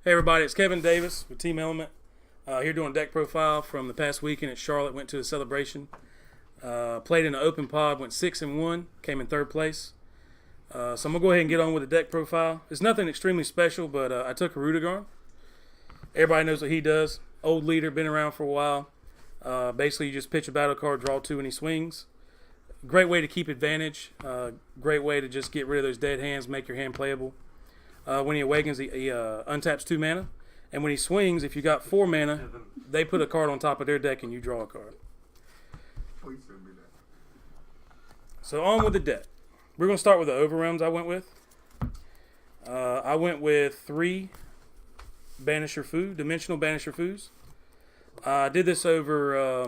Hey everybody, it's Kevin Davis with Team Element. Here doing a deck profile from the past weekend at Charlotte. Went to a celebration. Played in an open pod, went 6-1, came in third place. So I'm going to go ahead and get on with the deck profile. It's nothing extremely special, but I took Hirudegarn. Everybody knows what he does. Old leader, been around for a while. Basically, you just pitch a battle card, draw two, and he swings. Great way to keep advantage. Great way to just get rid of those dead hands, make your hand playable. When he awakens, he untaps 2 mana. And when he swings, if you got 4 mana, they put a card on top of their deck and you draw a card. So on with the deck. We're going to start with the overwhelms I went with. I went with 3 Banisher Fu, Dimensional Banisher Fus. I did this over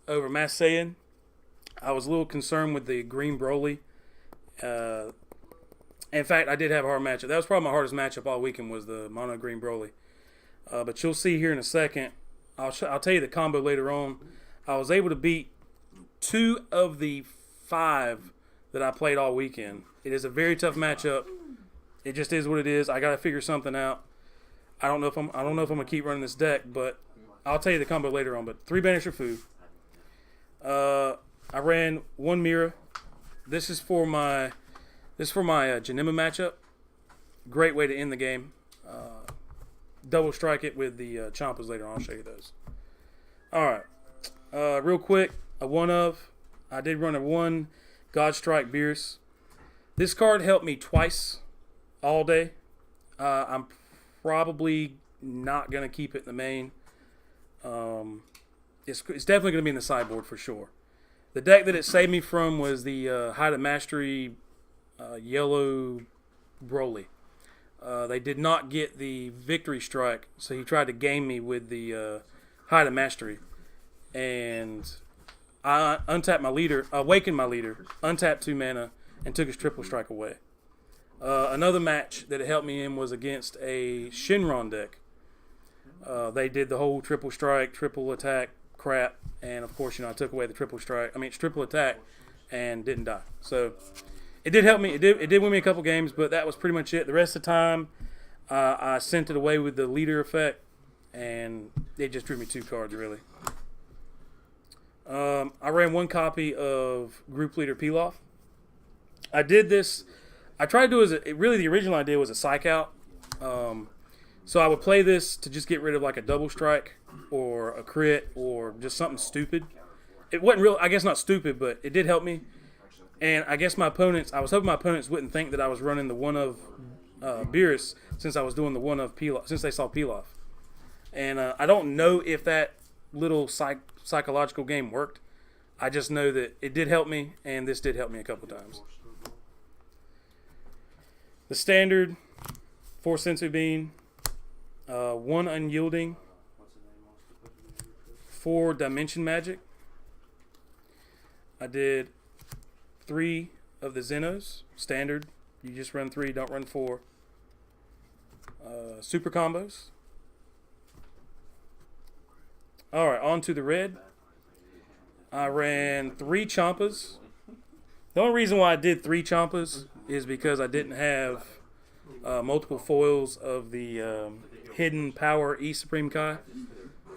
Mass Saiyan. I was a little concerned with the green Broly. In fact, I did have a hard matchup. That was probably my hardest matchup all weekend was the Mono Green Broly. But you'll see here in a second. I'll tell you the combo later on. I was able to beat 2 of the 5 that I played all weekend. It is a very tough matchup. It just is what it is. I got to figure something out. I don't know if I'm gonna keep running this deck, but I'll tell you the combo later on. But 3 Banisher Fu. I ran 1 Mira. This is for my Janima matchup. Great way to end the game. Double strike it with the Champas later on. I'll show you those. Alright. Real quick, I did run a 1 Godstrike Beerus. This card helped me twice all day. I'm probably not going to keep it in the main. It's definitely going to be in the sideboard for sure. The deck that it saved me from was the Height of Mastery Yellow Broly. They did not get the Victory Strike, so he tried to game me with the Height of Mastery. And I untapped my leader, awakened my leader, untapped 2 mana, and took his triple strike away. Another match that it helped me in was against a Shinron deck. They did the whole triple strike, triple attack crap, and of course, I took away the triple strike. It's triple attack, and didn't die. So it did help me. It did win me a couple games, but that was pretty much it. The rest of the time, I sent it away with the leader effect, and it just drew me 2 cards really. I ran 1 copy of Group Leader Pilaf. I did this. I tried to do really the original idea was a psych out. So I would play this to just get rid of like a double strike or a crit or just something stupid. It wasn't real. I guess not stupid, but it did help me. And I guess I was hoping my opponents wouldn't think that I was running the 1 of Beerus since I was doing the 1 of Pilaf, since they saw Pilaf. And I don't know if that little psychological game worked. I just know that it did help me, and this did help me a couple times. The standard 4 Sensu Bean, 1 Unyielding, 4 Dimension Magic. I did 3 of the Xenos, standard. You just run 3, don't run 4. Super combos. Alright, on to the red. I ran 3 Champas. The only reason why I did 3 Champas is because I didn't have multiple foils of the Hidden Power E Supreme Kai.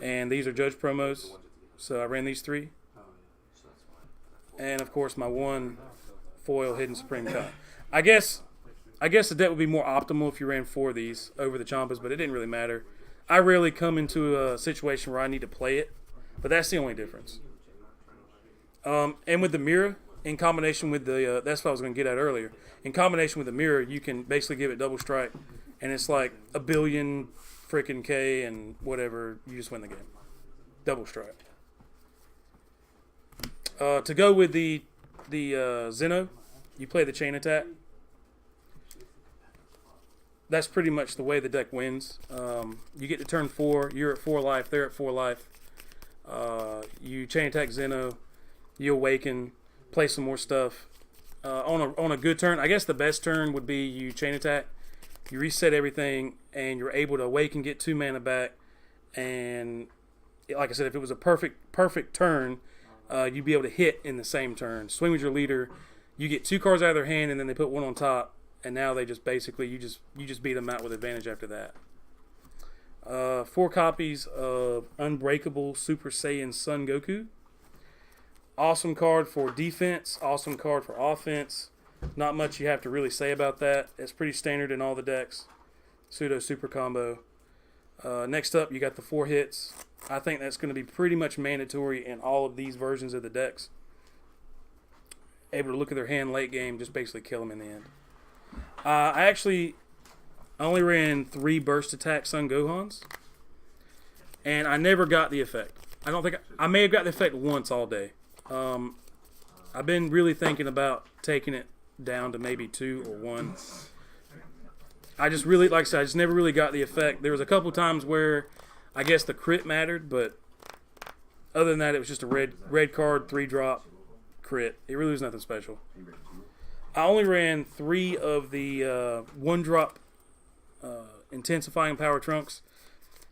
And these are Judge promos. So I ran these 3. And of course my 1 foil Hidden Supreme Kai. I guess the deck would be more optimal if you ran 4 of these over the Champas, but it didn't really matter. I rarely come into a situation where I need to play it, but that's the only difference. And with the mirror, in combination with the, that's what I was going to get at earlier. In combination with the mirror, you can basically give it double strike, and it's like a billion freaking K and whatever, you just win the game. Double strike. To go with the Zeno, you play the chain attack. That's pretty much the way the deck wins. You get to turn 4, you're at 4 life, they're at 4 life. You chain attack Zeno, you awaken, play some more stuff. On a good turn, I guess the best turn would be you chain attack, you reset everything, and you're able to awaken, get 2 mana back, and like I said, if it was a perfect turn, you'd be able to hit in the same turn. Swing with your leader, you get 2 cards out of their hand, and then they put 1 on top. And now they just basically you just beat them out with advantage after that. 4 copies of Unbreakable Super Saiyan Son Goku. Awesome card for defense, awesome card for offense. Not much you have to really say about that. It's pretty standard in all the decks. Pseudo super combo. Next up, you got the 4 hits. I think that's going to be pretty much mandatory in all of these versions of the decks. Able to look at their hand late game, just basically kill them in the end. I only ran 3 burst attack Son Gohans, and I never got the effect. I may have got the effect once all day. I've been really thinking about taking it down to maybe 2 or 1. I just really, like I said, I just never really got the effect. There was a couple times where I guess the crit mattered, but other than that, it was just a red card, 3-drop crit. It really was nothing special. I only ran 3 of the 1-drop intensifying power trunks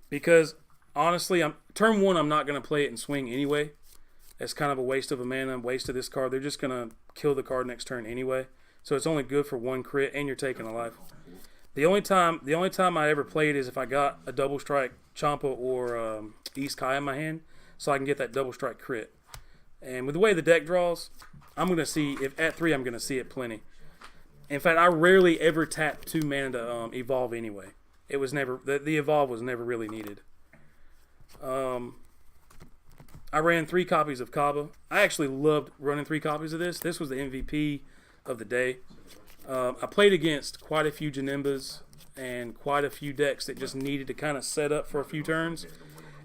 because honestly, turn 1 I'm not going to play it and swing anyway. That's kind of a waste of a mana, waste of this card. They're just going to kill the card next turn anyway. So it's only good for 1 crit and you're taking a life. The only time I ever played is if I got a double strike Champa or East Kai in my hand, so I can get that double strike crit. And with the way the deck draws, I'm going to see, if at 3 I'm going to see it plenty. In fact, I rarely ever tap 2 mana to evolve anyway. It was never, the evolve was never really needed. I ran 3 copies of Kaba. I actually loved running 3 copies of this. This was the MVP of the day. I played against quite a few Janimbas and quite a few decks that just needed to kind of set up for a few turns.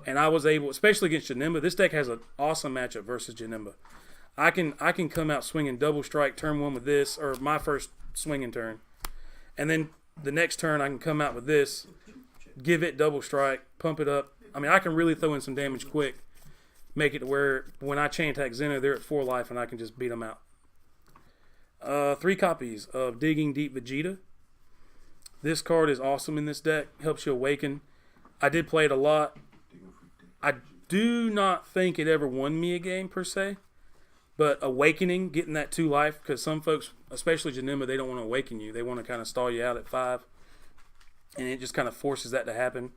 And I was able, especially against Janimba, this deck has an awesome matchup versus Janimba. I can come out swinging double strike turn 1 with this, or my first swinging turn. And then the next turn I can come out with this, give it double strike, pump it up. I mean, I can really throw in some damage quick, make it to where when I chain attack Zeno, they're at 4 life and I can just beat them out. 3 copies of Digging Deep Vegeta. This card is awesome in this deck. Helps you awaken. I did play it a lot. I do not think it ever won me a game per se. But awakening, getting that 2 life, because some folks, especially Janimba, they don't want to awaken you. They want to kind of stall you out at 5. And it just kind of forces that to happen.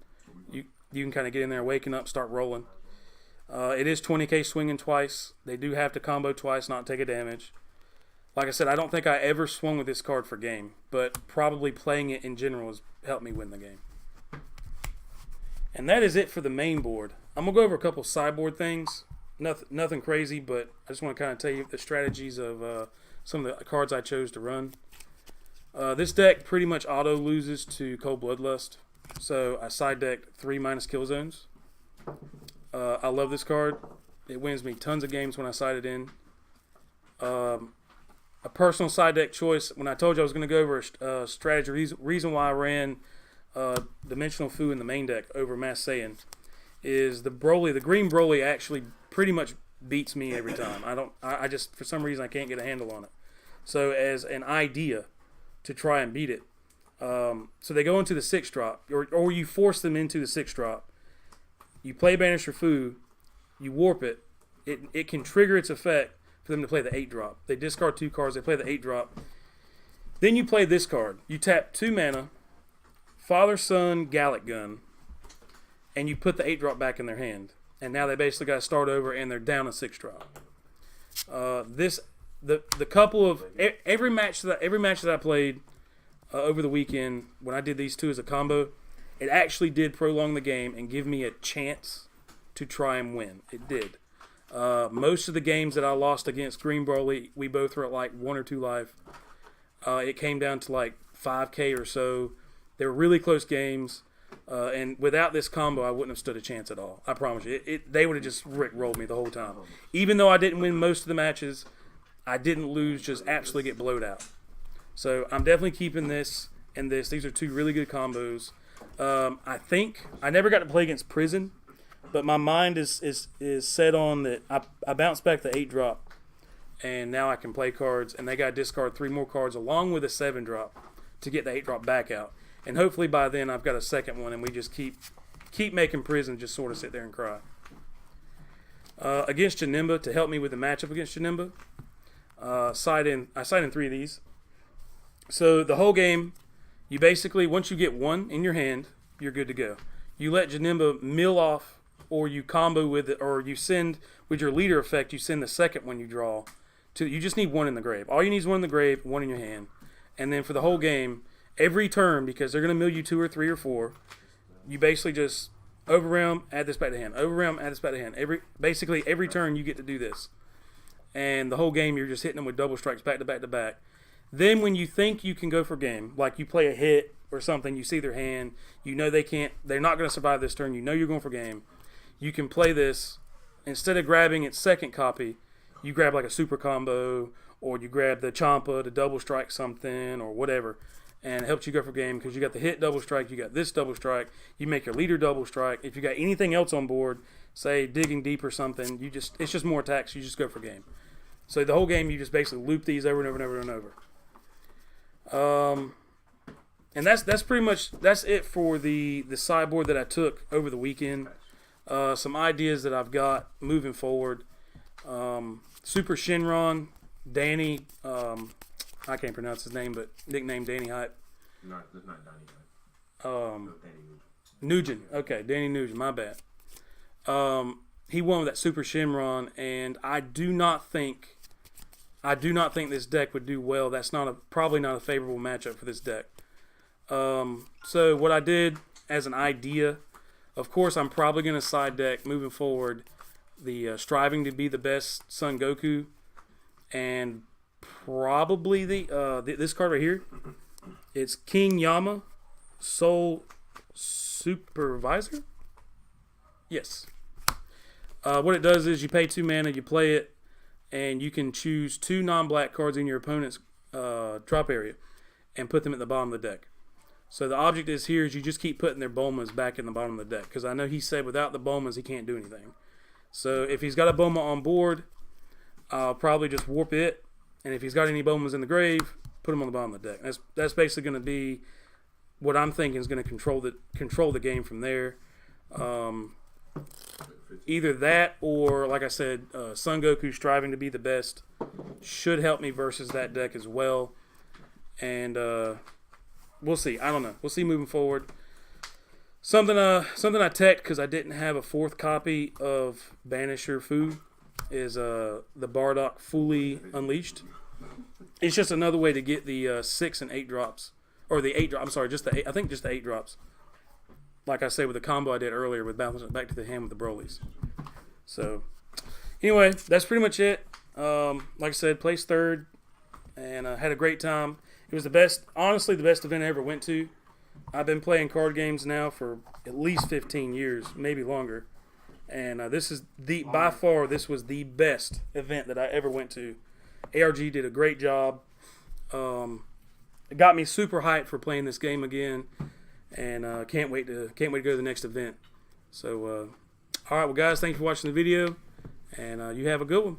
You can kind of get in there, waken up, start rolling. It is 20k swinging twice. They do have to combo twice, not take a damage. Like I said, I don't think I ever swung with this card for game, but probably playing it in general has helped me win the game. And that is it for the main board. I'm going to go over a couple sideboard things. Nothing crazy, but I just want to kind of tell you the strategies of some of the cards I chose to run. This deck pretty much auto loses to Cold Bloodlust, so I side decked 3 minus kill zones. I love this card. It wins me tons of games when I side it in. A personal side deck choice, when I told you I was going to go over a strategy, reason why I ran Dimensional Fu in the main deck over Mass Saiyan, is the Broly, the green Broly actually pretty much beats me every time. I just, for some reason, I can't get a handle on it. So as an idea to try and beat it, so they go into the 6-drop, or you force them into the 6-drop. You play Banisher Fu, you warp it, it can trigger its effect for them to play the 8-drop. They discard 2 cards, they play the 8-drop. Then you play this card. You tap 2 mana, Father-Son Gallic Gun, and you put the 8-drop back in their hand. And now they basically got to start over, and they're down a 6-drop. The couple of every match that I played over the weekend when I did these 2 as a combo, it actually did prolong the game and give me a chance to try and win. It did. Most of the games that I lost against Green Broly, we both were at like 1 or 2 life. It came down to like 5k or so. They were really close games. And without this combo, I wouldn't have stood a chance at all. I promise you. They would have just rickrolled me the whole time. Even though I didn't win most of the matches, I didn't lose, just absolutely get blowed out. So I'm definitely keeping this and this. These are 2 really good combos. I think I never got to play against Prison, but my mind is set on that. I bounced back the 8-drop, and now I can play cards, and they got to discard 3 more cards along with a 7-drop to get the 8-drop back out. And hopefully by then I've got a second one, and we just keep making Prison just sort of sit there and cry. Against Janimba, to help me with the matchup against Janimba, I side in 3 of these. So the whole game, you basically, once you get 1 in your hand, you're good to go. you let Janemba mill off, or you combo with it, or you send with your leader effect. You send the second one you draw. You just need one in the grave. All you need is one in the grave, one in your hand, and then for the whole game, every turn, because they're gonna mill you 2 or 3 or 4, you basically just overwhelm, add this back to hand, overwhelm, add this back to hand. Basically every turn you get to do this, and the whole game you're just hitting them with double strikes back to back to back. Then when you think you can go for game, like you play a hit or something, you see their hand, you know they're not going to survive this turn, you know you're going for game, you can play this. Instead of grabbing its second copy, you grab like a super combo, or you grab the Champa to double strike something or whatever, and it helps you go for game because you got the hit double strike, you got this double strike, you make your leader double strike. If you got anything else on board, say digging deep or something, it's just more attacks, you just go for game. So the whole game you just basically loop these over and over and over and over. And that's pretty much it for the sideboard that I took over the weekend. Some ideas that I've got moving forward. Super Shinron, Danny, I can't pronounce his name, but nickname Danny Hype. No, it's not Danny Hype. Danny Nugent. Okay, Danny Nugent, my bad. He won with that Super Shinron, and I do not think this deck would do well. That's probably not a favorable matchup for this deck. So what I did as an idea, of course, I'm probably going to side deck moving forward the striving to be the best Son Goku, and probably this card right here. It's King Yama, Soul Supervisor. Yes. What it does is you pay 2 mana, you play it, and you can choose 2 non-black cards in your opponent's drop area and put them at the bottom of the deck. So the object is here is you just keep putting their Bulmas back in the bottom of the deck, because I know he said without the Bulmas he can't do anything. So if he's got a Bulma on board, I'll probably just warp it, and if he's got any Bulmas in the grave, put them on the bottom of the deck. That's basically going to be what I'm thinking is going to control the game from there. Either that or, like I said, Son Goku striving to be the best should help me versus that deck as well. And we'll see. I don't know. We'll see moving forward. Something I teched because I didn't have a 4th copy of Banisher Fu is the Bardock Fully Unleashed. It's just another way to get the 6 and 8 drops, or the 8 drops. I'm sorry, just the 8. I think just the 8 drops. Like I said with the combo I did earlier with bouncing it back to the hand with the Brolys. So anyway, that's pretty much it. Like I said, placed 3rd and had a great time. It was honestly the best event I ever went to. I've been playing card games now for at least 15 years, maybe longer. And this is by far, this was the best event that I ever went to. ARG did a great job. It got me super hyped for playing this game again, and can't wait to go to the next event. So, all right, well, guys, thanks for watching the video, and you have a good one.